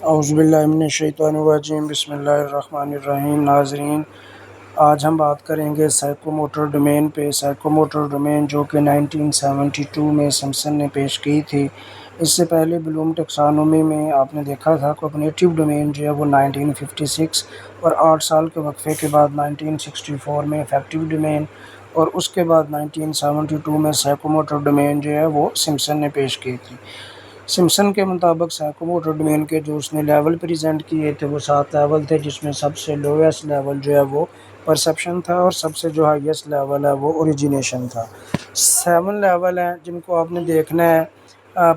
اعوذ باللہ من الشیطان الرجیم، بسم اللہ الرحمن الرحیم۔ ناظرین، آج ہم بات کریں گے سائیکوموٹر ڈومین پہ۔ سائیکوموٹر ڈومین جو کہ 1972 میں سمسن نے پیش کی تھی۔ اس سے پہلے بلوم ٹیکسانومی میں آپ نے دیکھا تھا کوگنیٹو ڈومین جو ہے وہ 1956 اور 8 سال کے وقفے کے بعد 1964 میں افیکٹو ڈومین، اور اس کے بعد 1972 میں سائیکوموٹر ڈومین جو ہے وہ سمسن نے پیش کی تھی۔ سمسن کے مطابق سائیکوموٹر ڈومین کے جو اس نے لیول پریزنٹ کیے تھے وہ 7 لیول تھے، جس میں سب سے لویسٹ لیول جو ہے وہ پرسیپشن تھا اور سب سے جو ہائیسٹ لیول ہے وہ اوریجینیشن تھا۔ 7 لیول ہیں جن کو آپ نے دیکھنا ہے۔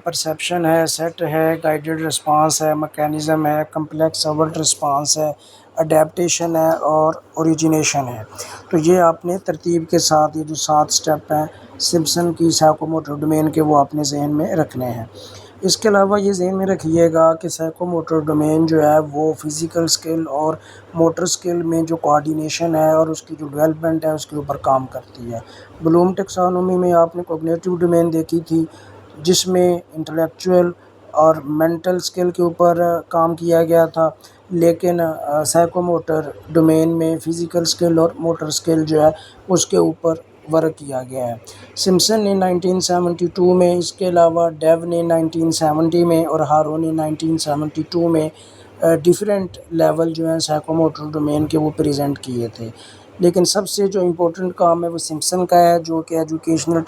پرسیپشن ہے، سیٹ ہے، گائیڈڈ رسپانس ہے، میکینزم ہے، کمپلیکس اوورٹ رسپانس ہے، اڈیپٹیشن ہے اور اوریجینیشن ہے۔ تو یہ آپ نے ترتیب کے ساتھ یہ جو 7 سٹیپ ہیں سمسن کی سائیکوموٹر ڈومین کے وہ آپ نے ذہن میں رکھنے ہیں۔ اس کے علاوہ یہ ذہن میں رکھیے گا کہ سائیکوموٹر ڈومین جو ہے وہ فزیکل سکل اور موٹر سکل میں جو کوآرڈینیشن ہے اور اس کی جو ڈیولپمنٹ ہے اس کے اوپر کام کرتی ہے۔ بلوم ٹیکسانومی میں آپ نے کوگنیٹو ڈومین دیکھی تھی، جس میں انٹلیکچوئل اور مینٹل سکل کے اوپر کام کیا گیا تھا، لیکن سائیکوموٹر ڈومین میں فزیکل سکل اور موٹر سکل جو ہے اس کے اوپر ورک کیا گیا ہے۔ سمسن نے 1972 میں، اس کے علاوہ ڈیو نے 1970 میں اور ہارو نے 1972 میں ڈیفرنٹ لیول جو ہیں سائیکوموٹر ڈومین کے وہ پریزنٹ کیے تھے۔ لیکن سب سے جو امپورٹنٹ کام ہے وہ سمسن کا ہے، جو کہ ایجوکیشنل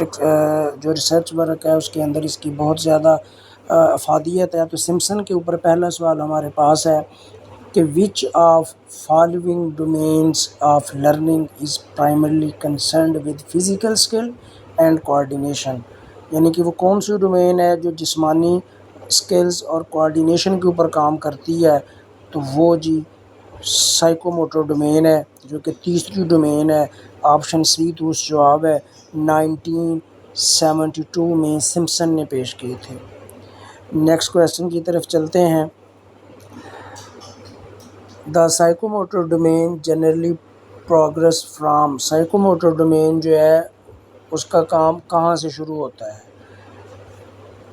جو ریسرچ ورک ہے اس کے اندر اس کی بہت زیادہ افادیت ہے۔ تو سمسن کے اوپر پہلا سوال ہمارے پاس ہے کہ which of following domains of learning is primarily concerned with physical skill and coordination, یعنی کہ وہ کون سی ڈومین ہے جو جسمانی اسکلز اور کوآرڈینیشن کے اوپر کام کرتی ہے۔ تو وہ جی سائیکوموٹر ڈومین ہے، جو کہ تیسری ڈومین ہے۔ آپشن سی درست جواب ہے، 1972 میں سمسن نے پیش کیے تھے۔ نیکسٹ کویسچن کی طرف چلتے ہیں۔ The psychomotor domain generally progress from, psychomotor domain جو ہے اس کا کام کہاں سے شروع ہوتا ہے؟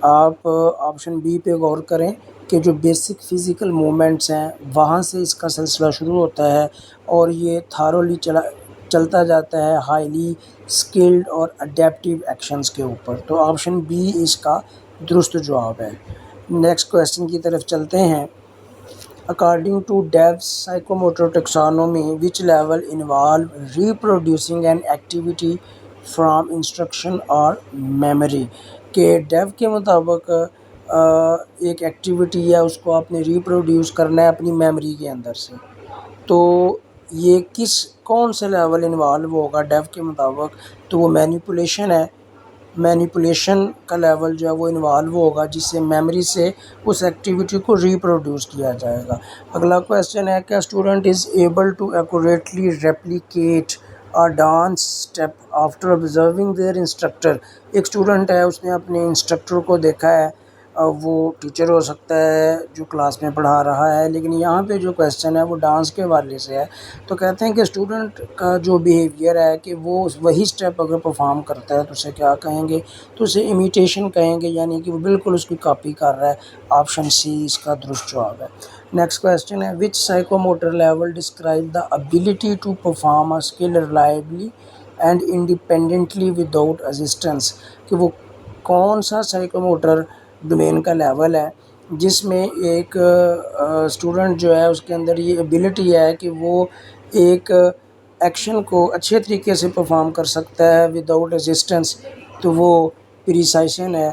آپ آپشن بی پہ غور کریں کہ جو بیسک فزیکل موومنٹس ہیں وہاں سے اس کا سلسلہ شروع ہوتا ہے اور یہ تھارولی چلتا جاتا ہے ہائیلی سکلڈ اور اڈیپٹیو ایکشنز کے اوپر۔ تو آپشن بی اس کا درست جواب ہے۔ نیکسٹ کویسچن کی طرف چلتے ہیں۔ According to Dev's psychomotor taxonomy, which level involve reproducing an activity from instruction or memory؟ کہ ڈیو کے مطابق ایک ایکٹیویٹی ہے اس کو آپ نے ریپروڈیوس کرنا ہے اپنی میموری کے اندر سے، تو یہ کون سے لیول انوالو ہوگا ڈیو کے مطابق؟ تو وہ مینیپولیشن ہے۔ مینیپولیشن کا لیول جو ہے وہ انوالو ہوگا، جس سے میموری سے اس ایکٹیویٹی کو ریپروڈیوس کیا جائے گا۔ اگلا کویسچن ہے کہ student is able to accurately replicate a dance step after observing their instructor. ایک اسٹوڈنٹ ہے، اس نے اپنے انسٹرکٹر کو دیکھا ہے، وہ ٹیچر ہو سکتا ہے جو کلاس میں پڑھا رہا ہے، لیکن یہاں پہ جو کویسچن ہے وہ ڈانس کے حوالے سے ہے۔ تو کہتے ہیں کہ اسٹوڈنٹ کا جو بیہیویئر ہے کہ وہ وہی اسٹیپ اگر پرفارم کرتا ہے تو اسے کیا کہیں گے؟ تو اسے امیٹیشن کہیں گے، یعنی کہ وہ بالکل اس کی کاپی کر رہا ہے۔ آپشن سی اس کا درست جواب ہے۔ نیکسٹ کویسچن ہے which psychomotor level describe the ability to perform a skill reliably and independently without assistance, کہ وہ کون سا سائیکوموٹر ڈومین کا لیول ہے جس میں ایک اسٹوڈنٹ جو ہے اس کے اندر یہ ایبلٹی ہے کہ وہ ایک ایکشن کو اچھے طریقے سے پرفارم کر سکتا ہے وداؤٹ اسسٹنس۔ تو وہ پریسائشن ہے،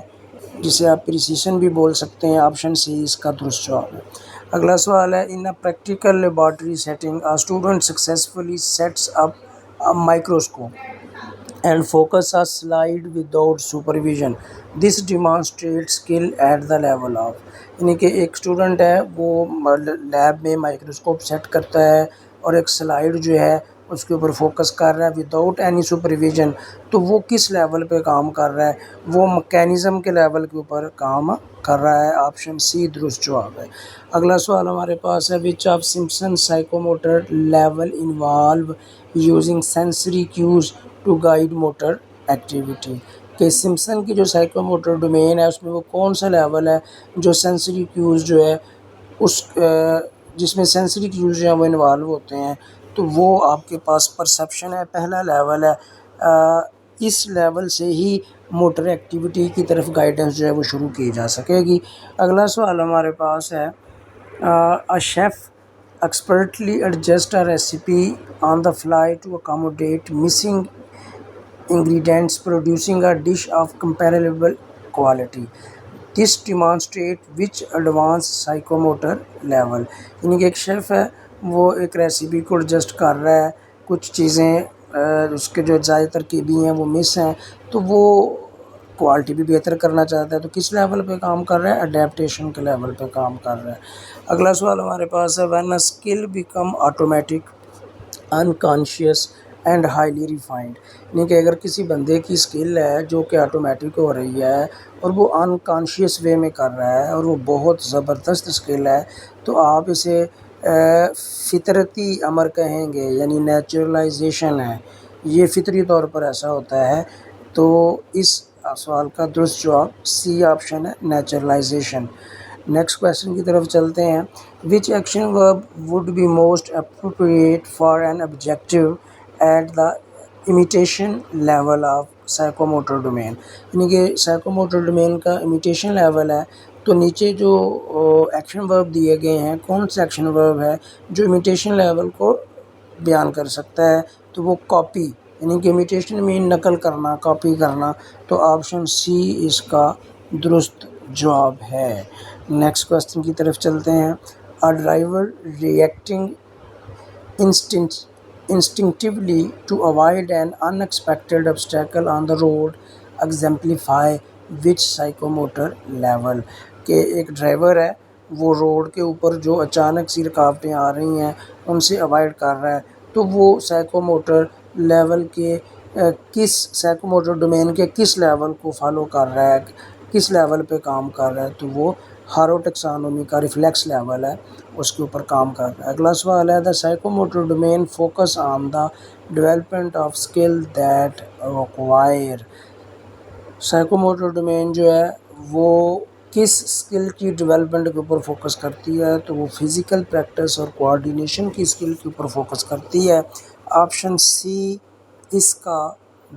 جسے آپ پریسیشن بھی بول سکتے ہیں۔ آپشن سی اس کا درست جواب ہے۔ اگلا سوال ہے in a practical laboratory setting a student successfully sets up a microscope and focus a slide without supervision, this demonstrate skill at the level of, یعنی کہ ایک اسٹوڈنٹ ہے وہ لیب میں مائکروسکوپ سیٹ کرتا ہے اور ایک سلائیڈ جو ہے اس کے اوپر فوکس کر رہا ہے وداؤٹ اینی سپرویژن، تو وہ کس لیول پہ کام کر رہا ہے؟ وہ میکینزم کے لیول کے اوپر کام کر رہا ہے۔ آپشن سی درست جواب ہے۔ اگلا سوال ہمارے پاس ہے which of Simpson psychomotor level involve using sensory cues to guide motor activity, کہ سمسن کی جو سائیکوموٹر ڈومین ہے اس میں وہ کون سا لیول ہے جو سینسری کیوز جو ہے اس جس میں سینسری کیوز جو ہیں وہ انوالو ہوتے ہیں، تو وہ آپ کے پاس پرسیپشن ہے، پہلا لیول ہے. اس لیول سے ہی موٹر ایکٹیویٹی کی طرف گائیڈنس جو ہے وہ شروع کی جا سکے گی. اگلا سوال ہمارے پاس ہے a chef expertly adjust a recipe on the fly to accommodate missing ingredients, producing a dish of comparable quality. This demonstrate which advanced psychomotor level. یعنی کہ ایک شیف ہے، وہ ایک ریسیپی کو ایڈجسٹ کر رہا ہے، کچھ چیزیں اس کے جو زائد ترکیبی ہیں وہ مس ہیں، تو وہ کوالٹی بھی بہتر کرنا چاہتا ہے. تو کس لیول پہ کام کر رہا ہے؟ اڈیپٹیشن کے لیول پہ کام کر رہا ہے. اگلا سوال ہمارے پاس ہے when a skill become automatic, unconscious and highly refined. یعنی کہ اگر کسی بندے کی اسکل ہے جو کہ آٹومیٹک ہو رہی ہے اور وہ انکانشیس وے میں کر رہا ہے اور وہ بہت زبردست اسکل ہے، تو آپ اسے فطرتی امر کہیں گے، یعنی نیچرلائزیشن ہے، یہ فطری طور پر ایسا ہوتا ہے. تو اس سوال کا درست جواب سی آپشن ہے، نیچرلائزیشن. نیکسٹ کویسچن کی طرف چلتے ہیں. Which action verb would be most appropriate for an objective at the imitation level of psychomotor domain. یعنی کہ سائیکوموٹر ڈومین کا امیٹیشن لیول ہے، تو نیچے جو ایکشن ورب دیے گئے ہیں، کون سے ایکشن ورب ہے جو امیٹیشن لیول کو بیان کر سکتا ہے؟ تو وہ کاپی، یعنی کہ امیٹیشن مین نقل کرنا، کاپی کرنا. تو آپشن سی اس کا درست جواب ہے. نیکسٹ کویسچن کی طرف چلتے ہیں. A driver reacting instinctively to avoid an unexpected obstacle on the road exemplify which psychomotor level. کہ ایک ڈرائیور ہے، وہ روڈ کے اوپر جو اچانک سی رکاوٹیں آ رہی ہیں ان سے اوائڈ کر رہا ہے، تو وہ سائیکوموٹر لیول کے کس سائیکوموٹر ڈومین کے کس لیول کو فالو کر رہا ہے، کس لیول پہ کام کر رہا ہے؟ تو وہ ہارو ٹیکسانومی کا ریفلیکس لیول ہے، اس کے اوپر کام کر رہا ہے. اگلا سوال ہے the psychomotor domain focus on the development of skill that require. Psychomotor domain جو ہے وہ کس اسکل کی ڈیولپمنٹ کے اوپر فوکس کرتی ہے؟ تو وہ فزیکل پریکٹس اور کوآرڈینیشن کی اسکل کے اوپر فوکس کرتی ہے. آپشن سی اس کا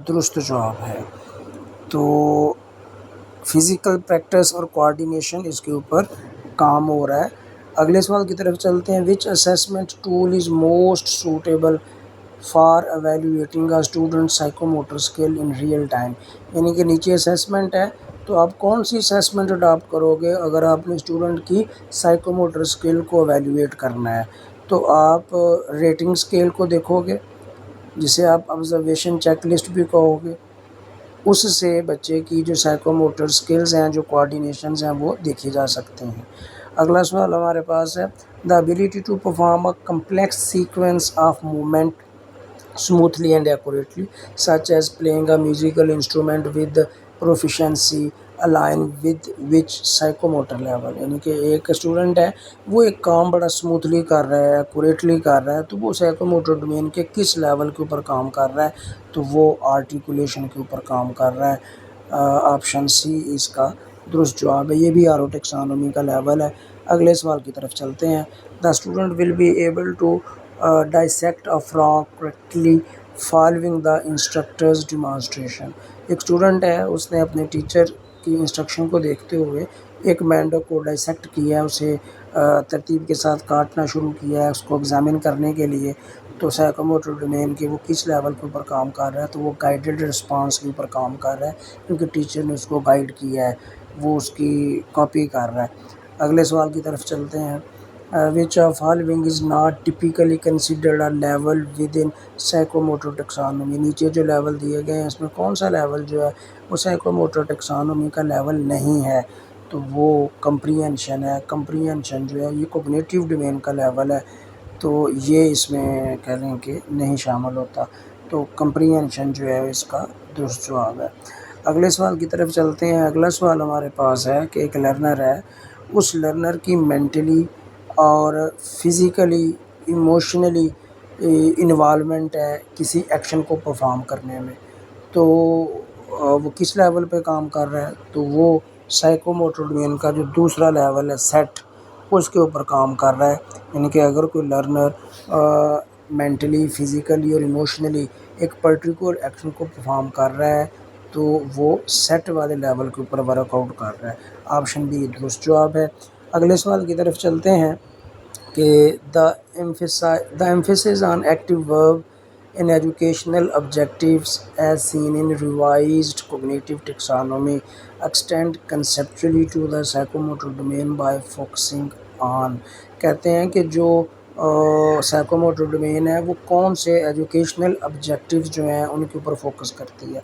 درست جواب ہے. تو فزیکل پریکٹس اور کوآرڈینیشن اس کے اوپر کام ہو رہا ہے. اگلے سوال کی طرف چلتے ہیں. Which assessment tool is most suitable for evaluating a student psychomotor skill in real time. یعنی کہ نیچے اسیسمنٹ ہے، تو آپ کون سی اسیسمنٹ اڈاپٹ کرو گے اگر آپ نے اسٹوڈنٹ کی سائیکوموٹر اسکل کو ایویلویٹ کرنا ہے؟ تو آپ ریٹنگ اسکیل کو دیکھو گے، جسے آپ آبزرویشن چیک لسٹ بھی کہو گے. اس سے بچے کی جو سائیکوموٹر اسکلز ہیں، جو کوآرڈینیشنز ہیں، وہ دیکھے جا سکتے ہیں. اگلا سوال ہمارے پاس ہے. The ability to perform a complex sequence of movement smoothly and accurately such as playing a musical instrument with proficiency align with which psychomotor level. یعنی کہ ایک اسٹوڈنٹ ہے، وہ ایک کام بڑا اسموتھلی کر رہا ہے، ایکوریٹلی کر رہا ہے، تو وہ سائیکوموٹر ڈومین کے کس لیول کے اوپر کام کر رہا ہے؟ تو وہ آرٹیکولیشن کے اوپر کام کر رہا ہے. آپشن سی اس کا درست جواب ہے، یہ بھی آرو ٹیکسانومی کا لیول ہے. اگلے سوال کی طرف چلتے ہیں. The student will be able to dissect a frog correctly following the instructor's demonstration. ایک اسٹوڈنٹ ہے، اس نے اپنے ٹیچر کی انسٹرکشن کو دیکھتے ہوئے ایک مینڈو کو ڈائسیکٹ کیا ہے، اسے ترتیب کے ساتھ کاٹنا شروع کیا ہے اس کو ایگزامن کرنے کے لیے. تو سائیکوموٹر ڈومین کے وہ کس لیول کے اوپر کام کر رہا ہے؟ تو وہ گائیڈڈ رسپانس کے اوپر کام کر رہا ہے، کیونکہ ٹیچر نے اس کو گائیڈ کیا ہے، وہ اس کی کاپی کر رہا ہے. اگلے سوال کی طرف چلتے ہیں. which of following is not typically considered a level within psychomotor taxonomy. نیچے جو لیول دیے گئے ہیں اس میں کون سا لیول جو ہے وہ سائیکوموٹر ٹیکسانومی کا لیول نہیں ہے؟ تو وہ کمپریہنشن ہے. کمپریہنشن جو ہے یہ کوگنیٹیو ڈومین کا لیول ہے، تو یہ اس میں کہہ لیں کہ نہیں شامل ہوتا. تو کمپریہنشن جو ہے اس کا درست جواب ہے. اگلے سوال کی طرف چلتے ہیں. اگلا سوال ہمارے پاس ہے کہ ایک لرنر ہے، اس لرنر کی مینٹلی اور فزیکلی ایموشنلی انوالومنٹ ہے کسی ایکشن کو پرفارم کرنے میں، تو وہ کس لیول پہ کام کر رہا ہے؟ تو وہ سائیکوموٹر ڈومین کا جو دوسرا لیول ہے، سیٹ وہ اس کے اوپر کام کر رہا ہے. یعنی کہ اگر کوئی لرنر مینٹلی، فزیکلی اور ایموشنلی ایک پرٹیکولر ایکشن کو پرفارم کر رہا ہے تو وہ سیٹ والے لیول کے اوپر ورک آؤٹ کر رہا ہے. آپشن بی درست جواب ہے. اگلے سوال کی طرف چلتے ہیں کہ the emphasis on active verb in educational objectives as seen in revised cognitive taxonomy extend conceptually to the psychomotor domain by focusing on. کہتے ہیں کہ جو سائیکوموٹر ڈومین ہے وہ کون سے ایجوکیشنل آبجیکٹیوز جو ہیں ان کے اوپر فوکس کرتی ہے.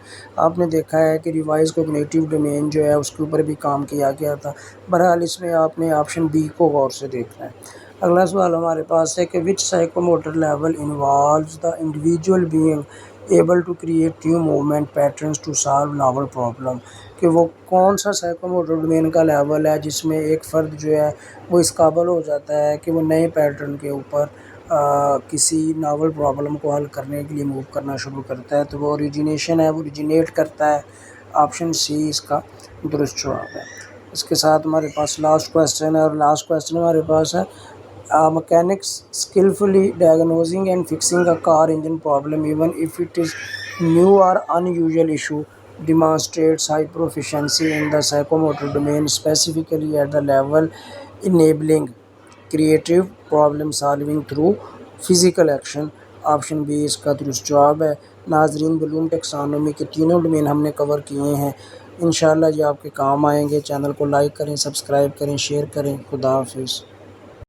آپ نے دیکھا ہے کہ ریوائز کوگنیٹیو ڈومین جو ہے اس کے اوپر بھی کام کیا گیا تھا. بہرحال اس میں آپ نے آپشن بی کو غور سے دیکھنا ہے. اگلا سوال ہمارے پاس ہے کہ which psychomotor level involves the individual being able to create new movement patterns to solve novel problem. کہ وہ کون سا سائیکوموٹر ڈومین کا لیول ہے جس میں ایک فرد جو ہے وہ اس قابل ہو جاتا ہے کہ وہ نئے پیٹرن کے اوپر کسی ناول پرابلم کو حل کرنے کے لیے موو کرنا شروع کرتا ہے. تو وہ اوریجینیشن ہے، وہ اوریجینیٹ کرتا ہے. آپشن سی اس کا درست جواب ہے. اس کے ساتھ ہمارے پاس لاسٹ کویسچن ہے، اور لاسٹ کویسچن ہمارے پاس ہے mechanics skillfully diagnosing and fixing a car engine problem even if it is new or unusual issue demonstrates high proficiency in the psychomotor domain, specifically at the level enabling creative problem solving through physical action. Option B اس کا درست جواب ہے. ناظرین، بلوم ٹیکسانومی کے تینوں domain ہم نے کور کیے ہیں. انشاءاللہ یہ آپ کے کام آئیں گے. چینل کو لائک کریں، سبسکرائب کریں، شیئر کریں. خدا حافظ.